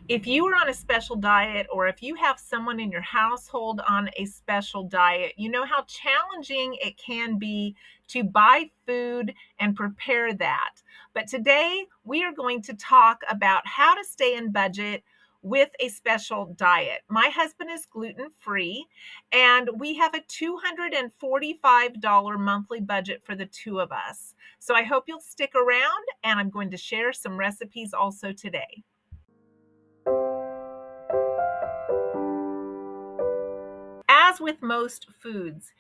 If you are on a special diet, or if you have someone in your household on a special diet, you know how challenging it can be to buy food and prepare that. But today we are going to talk about how to stay in budget with a special diet. My husband is gluten-free, and we have a $245 monthly budget for the two of us. So I hope you'll stick around, and I'm going to share some recipes also today. As with most foods,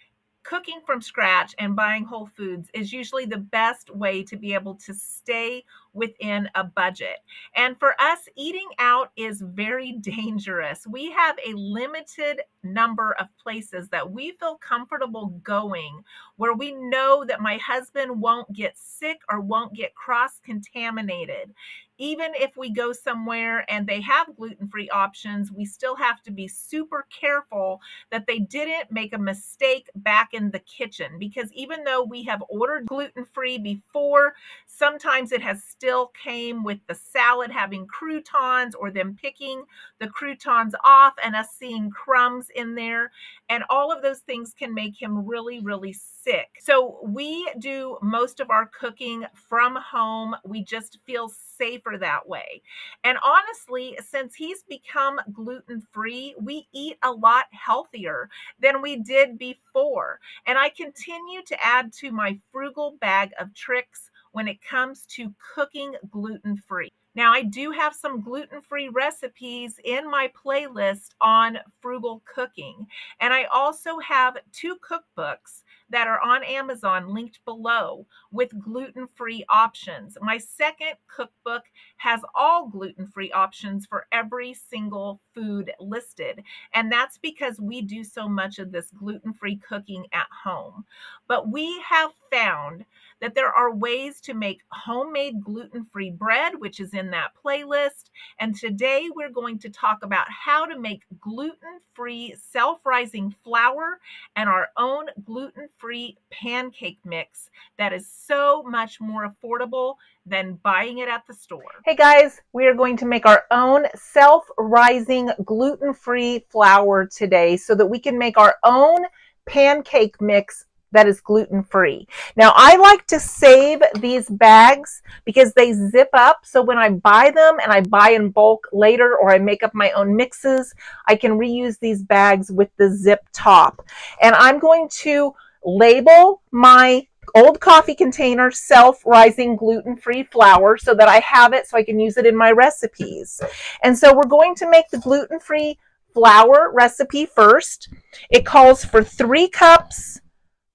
cooking from scratch and buying whole foods is usually the best way to be able to stay within a budget. And for us, eating out is very dangerous. We have a limited number of places that we feel comfortable going where we know that my husband won't get sick or won't get cross-contaminated. Even if we go somewhere and they have gluten-free options, we still have to be super careful that they didn't make a mistake back in the kitchen, because even though we have ordered gluten-free before, sometimes it has still came with the salad having croutons, or them picking the croutons off and us seeing crumbs in there, and all of those things can make him really, really sick. So we do most of our cooking from home. We just feel safer that way. And honestly, since he's become gluten-free, we eat a lot healthier than we did before. And I continue to add to my frugal bag of tricks when it comes to cooking gluten-free. Now, I do have some gluten-free recipes in my playlist on frugal cooking. And I also have 2 cookbooks that are on Amazon linked below with gluten-free options. My second cookbook has all gluten-free options for every single food listed. And that's because we do so much of this gluten-free cooking at home. But we have found that there are ways to make homemade gluten-free bread, which is in that playlist. And today we're going to talk about how to make gluten-free self-rising flour and our own gluten-free pancake mix that is so much more affordable than buying it at the store. Hey guys, we are going to make our own self-rising gluten-free flour today so that we can make our own pancake mix that is gluten-free. Now, I like to save these bags because they zip up. So when I buy them and I buy in bulk later, or I make up my own mixes, I can reuse these bags with the zip top. And I'm going to label my old coffee container self-rising gluten-free flour so that I have it so I can use it in my recipes. And so we're going to make the gluten-free flour recipe first. It calls for 3 cups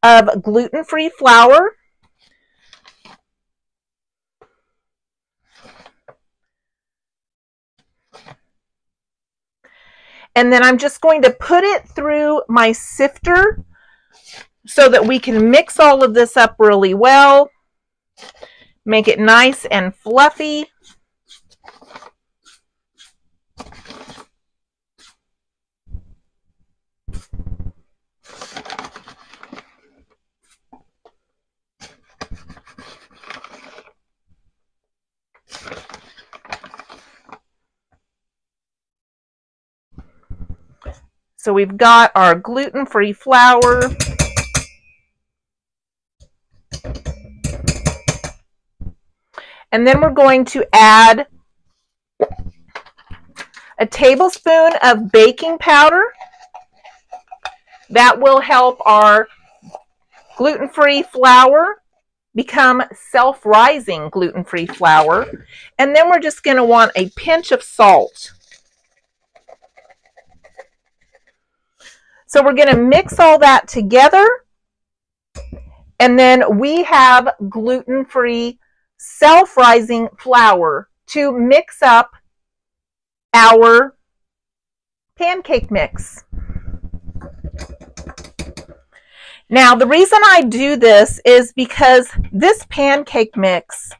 of gluten-free flour, and then I'm just going to put it through my sifter so that we can mix all of this up really well, make it nice and fluffy. So we've got our gluten-free flour. And then we're going to add a tablespoon of baking powder. That will help our gluten-free flour become self-rising gluten-free flour. And then we're just going to want a pinch of salt. So we're going to mix all that together, and then we have gluten-free self-rising flour to mix up our pancake mix. Now, the reason I do this is because this pancake mix,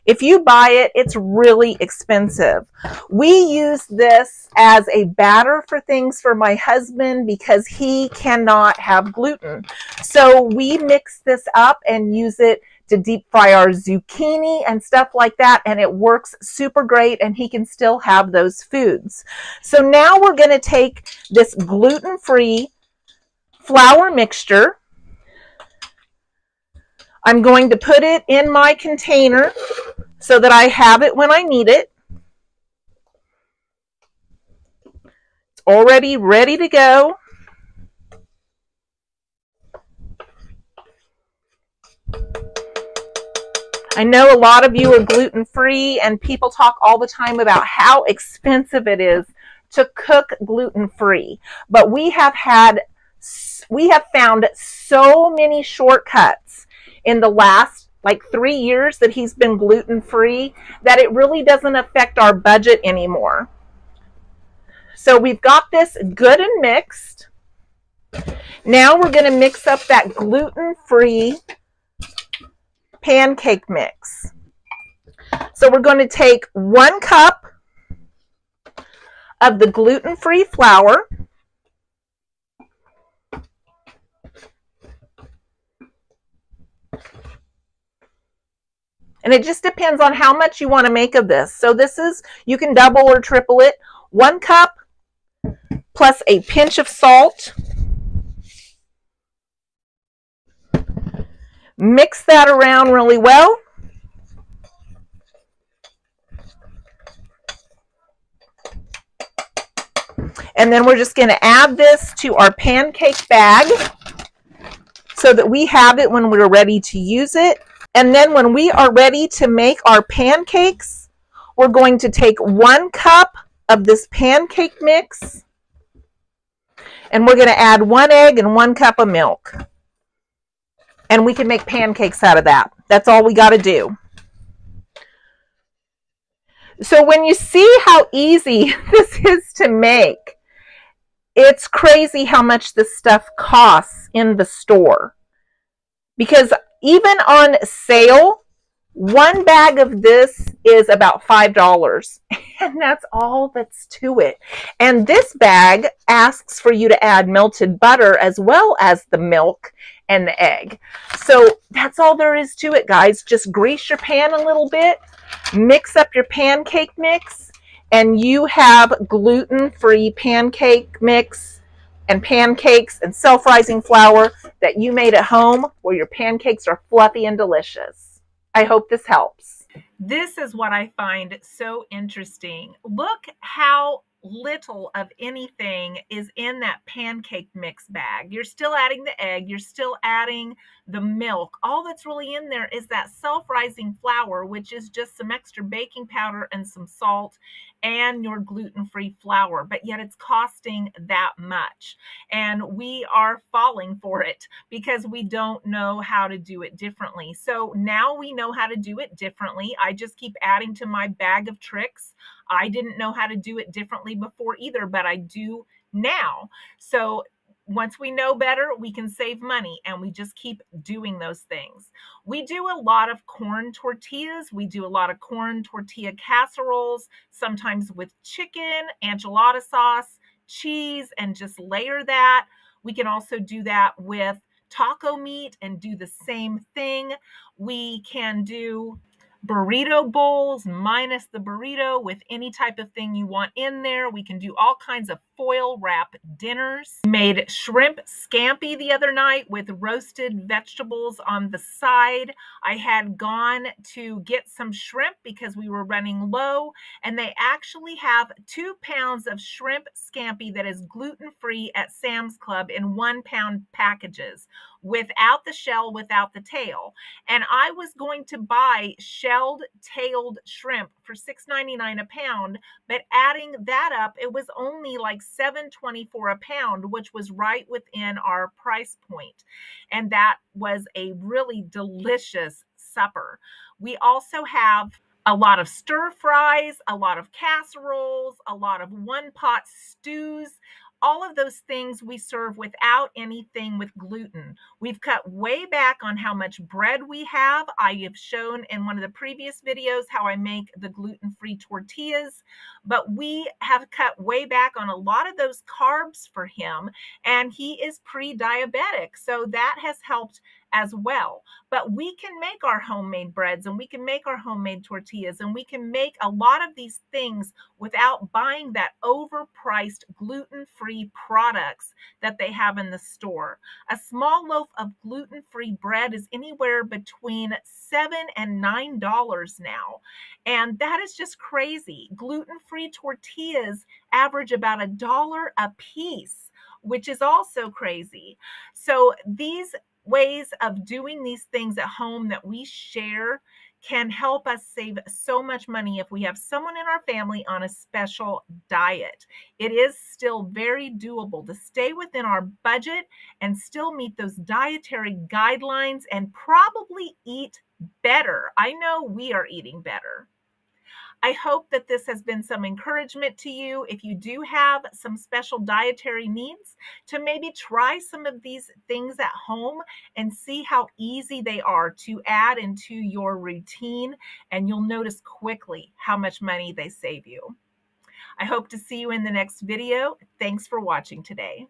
if you buy it, it's really expensive. We use this as a batter for things for my husband because he cannot have gluten. So we mix this up and use it to deep fry our zucchini and stuff like that, and it works super great, and he can still have those foods. So now we're going to take this gluten-free flour mixture. I'm going to put it in my container so that I have it when I need it. It's already ready to go. I know a lot of you are gluten-free, and people talk all the time about how expensive it is to cook gluten-free. But we have found so many shortcuts in the last like 3 years that he's been gluten-free that it really doesn't affect our budget anymore. So we've got this good and mixed. Now we're going to mix up that gluten-free pancake mix. So we're going to take 1 cup of the gluten-free flour. And it just depends on how much you want to make of this. So this is, you can double or triple it. 1 cup plus a pinch of salt. Mix that around really well. And then we're just going to add this to our pancake bag so that we have it when we're ready to use it. And then when we are ready to make our pancakes, we're going to take 1 cup of this pancake mix, and we're going to add 1 egg and 1 cup of milk. And we can make pancakes out of that. That's all we got to do. So when you see how easy this is to make, it's crazy how much this stuff costs in the store. Because even on sale, 1 bag of this is about $5. And that's all that's to it. And this bag asks for you to add melted butter as well as the milk and the egg. So that's all there is to it, guys. Just grease your pan a little bit, mix up your pancake mix, and you have gluten-free pancake mix and pancakes and self-rising flour that you made at home, where your pancakes are fluffy and delicious. I hope this helps. This is what I find so interesting. Look how little of anything is in that pancake mix bag. You're still adding the egg, you're still adding the milk. All that's really in there is that self-rising flour, which is just some extra baking powder and some salt and your gluten-free flour, but yet it's costing that much. And we are falling for it because we don't know how to do it differently. So now we know how to do it differently. I just keep adding to my bag of tricks. I didn't know how to do it differently before either, but I do now. So once we know better, we can save money, and we just keep doing those things. We do a lot of corn tortillas. We do a lot of corn tortilla casseroles, sometimes with chicken, enchilada sauce, cheese, and just layer that. We can also do that with taco meat and do the same thing. We can do burrito bowls minus the burrito with any type of thing you want in there. We can do all kinds of foil wrap dinners. Made shrimp scampi the other night with roasted vegetables on the side. I had gone to get some shrimp because we were running low, and they actually have 2 pounds of shrimp scampi that is gluten-free at Sam's Club in 1-pound packages, without the shell, without the tail. And I was going to buy shelled tailed shrimp for $6.99 a pound, but adding that up, it was only like $7.24 a pound, which was right within our price point. And that was a really delicious supper. We also have a lot of stir fries, a lot of casseroles, a lot of one-pot stews. All of those things we serve without anything with gluten. We've cut way back on how much bread we have. I have shown in one of the previous videos how I make the gluten-free tortillas, but we have cut way back on a lot of those carbs for him, and he is pre-diabetic. So that has helped as well. But we can make our homemade breads, and we can make our homemade tortillas, and we can make a lot of these things without buying that overpriced gluten-free products that they have in the store. A small loaf of gluten-free bread is anywhere between $7 and $9 now. And that is just crazy. Gluten-free tortillas average about $1 a piece, which is also crazy. So these ways of doing these things at home that we share can help us save so much money if we have someone in our family on a special diet. It is still very doable to stay within our budget and still meet those dietary guidelines and probably eat better. I know we are eating better. I hope that this has been some encouragement to you if you do have some special dietary needs, to maybe try some of these things at home and see how easy they are to add into your routine, and you'll notice quickly how much money they save you. I hope to see you in the next video. Thanks for watching today.